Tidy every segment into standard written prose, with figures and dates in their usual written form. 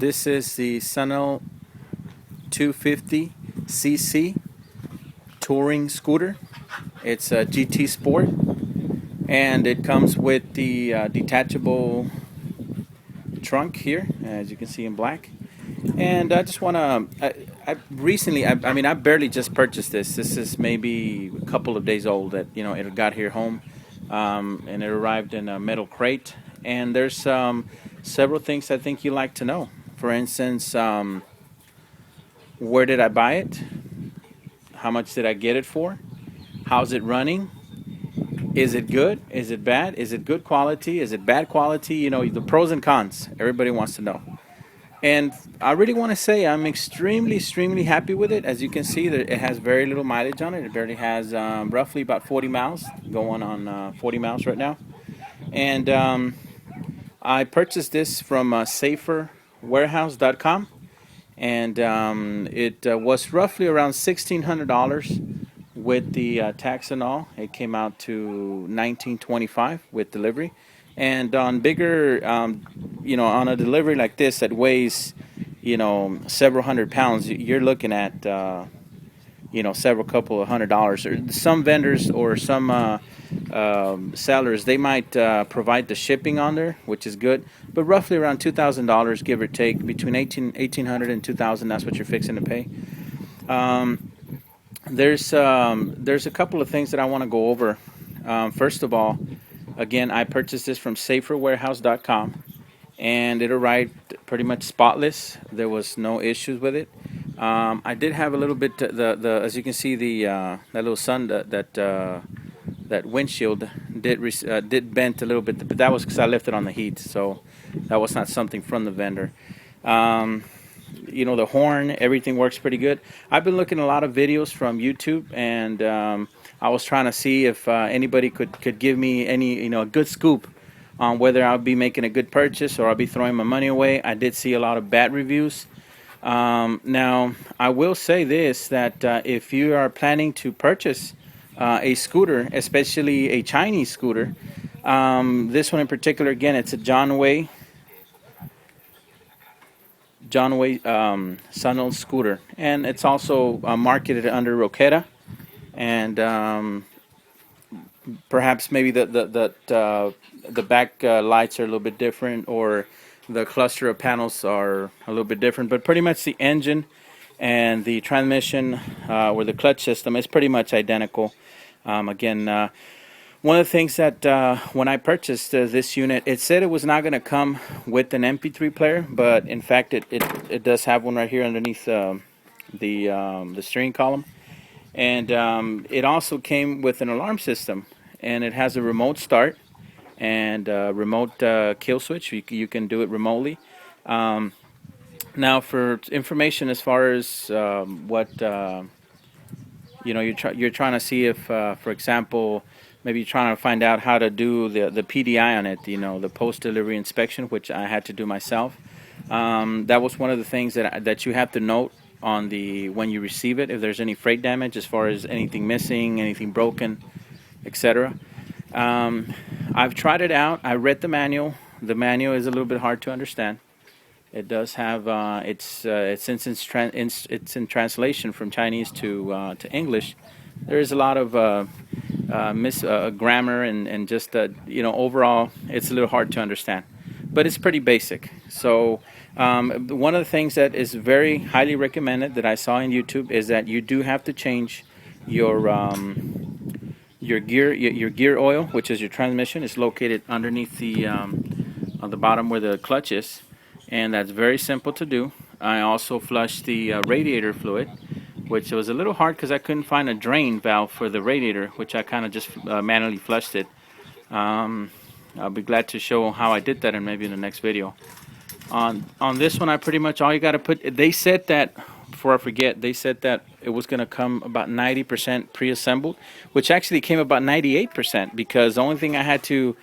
This is the sunl 250cc touring scooter. It's a GT Sport, and it comes with the detachable trunk here, as you can see in black. And I just want to. I barely just purchased this. This is maybe a couple of days old. That it got here home, and it arrived in a metal crate. And there's several things I think you like to know. For instance, where did I buy it? How much did I get it for? How's it running? Is it good? Is it bad? Is it good quality? Is it bad quality? The pros and cons. Everybody wants to know. And I really want to say I'm extremely happy with it. As you can see, that it has very little mileage on it. It barely has roughly about 40 miles, going on 40 miles right now. And I purchased this from saferwarehouse.com, and it was roughly around $1,600 with the tax and all. It came out to $1,925 with delivery. And on bigger, on a delivery like this that weighs, several hundred pounds, you're looking at, several couple of $100s. Or some vendors or some sellers, they might provide the shipping on there, which is good. But roughly around $2,000, give or take, between 1,800 and 2,000. That's what you're fixing to pay. There's a couple of things that I want to go over. First of all, again, I purchased this from saferwarehouse.com, and it arrived pretty much spotless. There was no issues with it. I did have a little bit as you can see, that little that windshield did bend a little bit, but that was because I left it on the heat, so that was not something from the vendor. The horn, everything works pretty good. I've been looking at a lot of videos from YouTube, and I was trying to see if anybody could give me any, a good scoop on whether I'll be making a good purchase or I'll be throwing my money away. I did see a lot of bad reviews. Now, I will say this, that if you are planning to purchase a scooter, especially a Chinese scooter, this one in particular, again, it's a John Way sunl scooter, and it's also marketed under Roketa, and perhaps maybe the back lights are a little bit different, or the cluster of panels are a little bit different, but pretty much the engine and the transmission or the clutch system is pretty much identical. Again, one of the things that when I purchased this unit, it said it was not going to come with an MP3 player, but in fact it does have one right here underneath the steering column. And it also came with an alarm system, and it has a remote start and remote kill switch. You can do it remotely. Now, for information as far as what you're trying to see if, for example, maybe you're trying to find out how to do the PDI on it, the post-delivery inspection, which I had to do myself. That was one of the things that you have to note on when you receive it, if there's any freight damage, as far as anything missing, anything broken, etc. I've tried it out. I read the manual. The manual is a little bit hard to understand. It does have it's in translation from Chinese to English. There is a lot of grammar and just overall it's a little hard to understand, but it's pretty basic. So one of the things that is very highly recommended that I saw on YouTube is that you do have to change your gear oil, which is your transmission. Is located underneath on the bottom where the clutch is, and that's very simple to do. I also flushed the radiator fluid, which was a little hard because I couldn't find a drain valve for the radiator, which I kind of just manually flushed it. I'll be glad to show how I did that, and maybe in the next video. On this one, I pretty much all you got to put. They said that, before I forget, they said that it was going to come about 90% pre-assembled, which actually came about 98%, because the only thing I had to,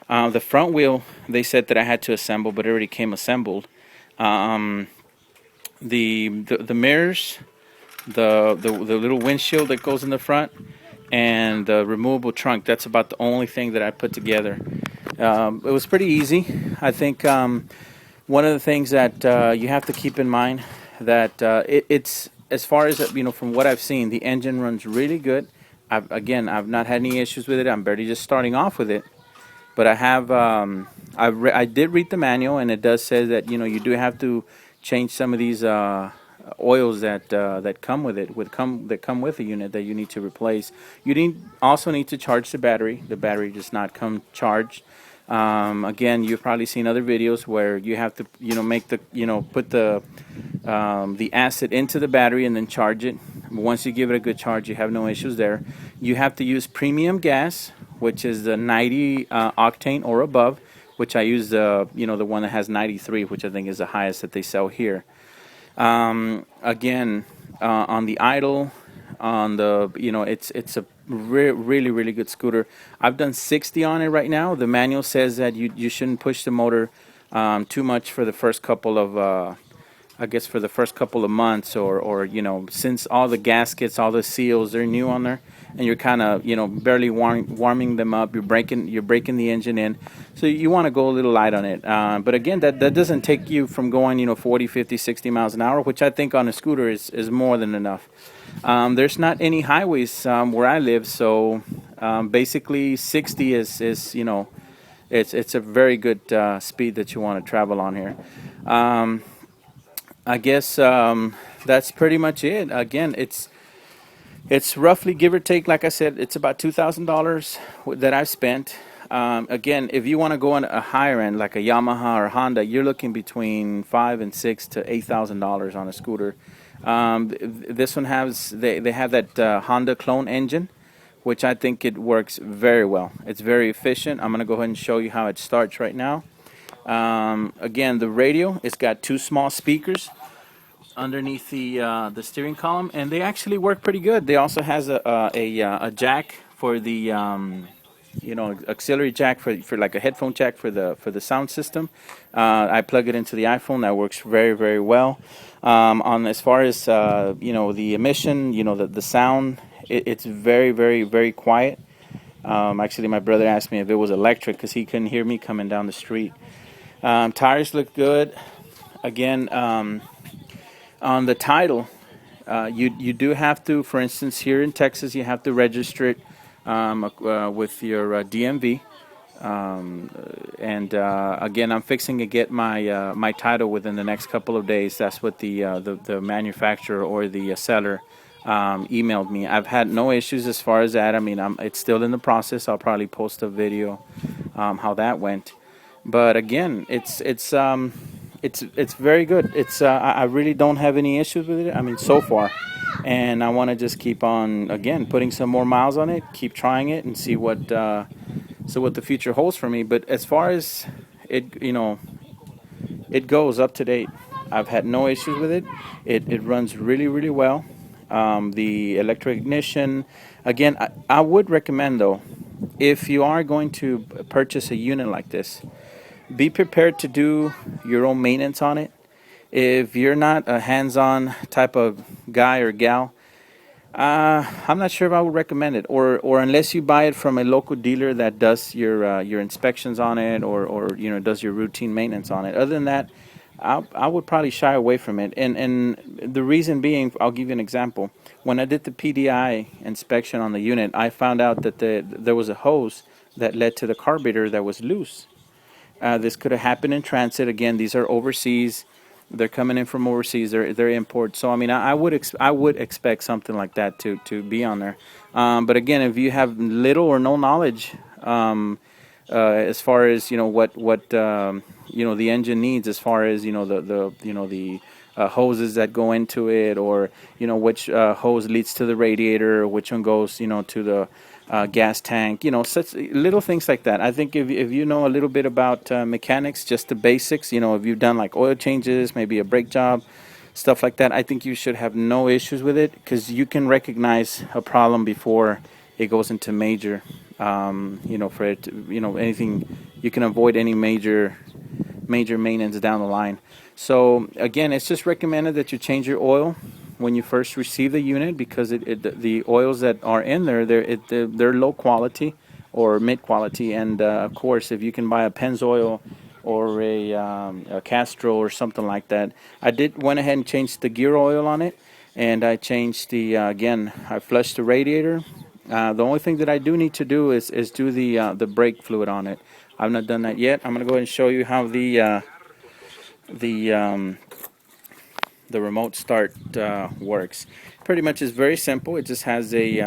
the front wheel, they said that I had to assemble, but it already came assembled. The mirrors, the little windshield that goes in the front, and the removable trunk. That's about the only thing that I put together. It was pretty easy. I think One of the things that you have to keep in mind that it's as far as from what I've seen, the engine runs really good. I've not had any issues with it. I'm barely just starting off with it, but I have I did read the manual, and it does say that you do have to change some of these oils that come with it that come with the unit that you need to replace. You also need to charge the battery. The battery does not come charged. Again, you've probably seen other videos where you have to make the put the acid into the battery and then charge it. Once you give it a good charge, you have no issues there. You have to use premium gas, which is the 90 octane or above, which I use the one that has 93, which I think is the highest that they sell here. Again, on the idle, on the it's a really really good scooter. I've done 60 on it right now. The manual says that you shouldn't push the motor too much for the first couple of I guess for the first couple of months, or since all the gaskets, all the seals, they're new on there, and you're kind of barely warming them up. You're breaking the engine in, so you want to go a little light on it. But again, that doesn't take you from going 40, 50, 60 miles an hour, which I think on a scooter is more than enough. There's not any highways where I live, so basically 60 it's a very good speed that you want to travel on here. I guess that's pretty much it. Again, it's roughly, give or take, like I said, it's about $2,000 that I've spent. Again, if you want to go on a higher end, like a Yamaha or Honda, you're looking between $5,000 to $8,000 on a scooter. This one they have that Honda clone engine, which I think it works very well. It's very efficient. I'm gonna go ahead and show you how it starts right now. Again, the radio, it's got two small speakers underneath the steering column, and they actually work pretty good. They also has a jack for the auxiliary jack for like a headphone jack for the sound system. I plug it into the iPhone. That works very very well. On as far as the emission, the sound, it's very very very quiet. Actually, my brother asked me if it was electric because he couldn't hear me coming down the street. Tires look good. Again, on the title, you do have to, for instance, here in Texas, you have to register it with your DMV. And again, I'm fixing to get my title within the next couple of days. That's what the manufacturer or the seller emailed me. I've had no issues as far as that. I mean, it's still in the process. I'll probably post a video how that went. But again, it's very good. I really don't have any issues with it. I mean, so far, and I want to just keep on again putting some more miles on it, keep trying it, and see what the future holds for me. But as far as it, it goes up to date. I've had no issues with it. It runs really really well. The electric ignition, again, I would recommend though, if you are going to purchase a unit like this, be prepared to do your own maintenance on it. If you're not a hands-on type of guy or gal, I'm not sure if I would recommend it, or unless you buy it from a local dealer that does your inspections on it, or does your routine maintenance on it. Other than that, I would probably shy away from it. And the reason being, I'll give you an example. When I did the PDI inspection on the unit, I found out that there was a hose that led to the carburetor that was loose. This could have happened in transit. Again, these are overseas. They're coming in from overseas. They're imports. So I mean, I would expect something like that to be on there. But again, if you have little or no knowledge as far as what the engine needs, as far as the hoses that go into it, or which hose leads to the radiator, or which one goes to the gas tank, such little things like that. I think if you know a little bit about mechanics, just the basics, if you've done like oil changes, maybe a brake job, stuff like that, I think you should have no issues with it, because you can recognize a problem before it goes into major. For it, anything, you can avoid any major maintenance down the line. So again, it's just recommended that you change your oil when you first receive the unit, because the oils that are in there, they're low quality or mid quality, and of course, if you can buy a Pennzoil or a Castrol or something like that. I did went ahead and changed the gear oil on it, and I changed the again. I flushed the radiator. The only thing that I do need to do is do the brake fluid on it. I've not done that yet. I'm gonna go ahead and show you how the the remote start works. Pretty much is very simple. It just has a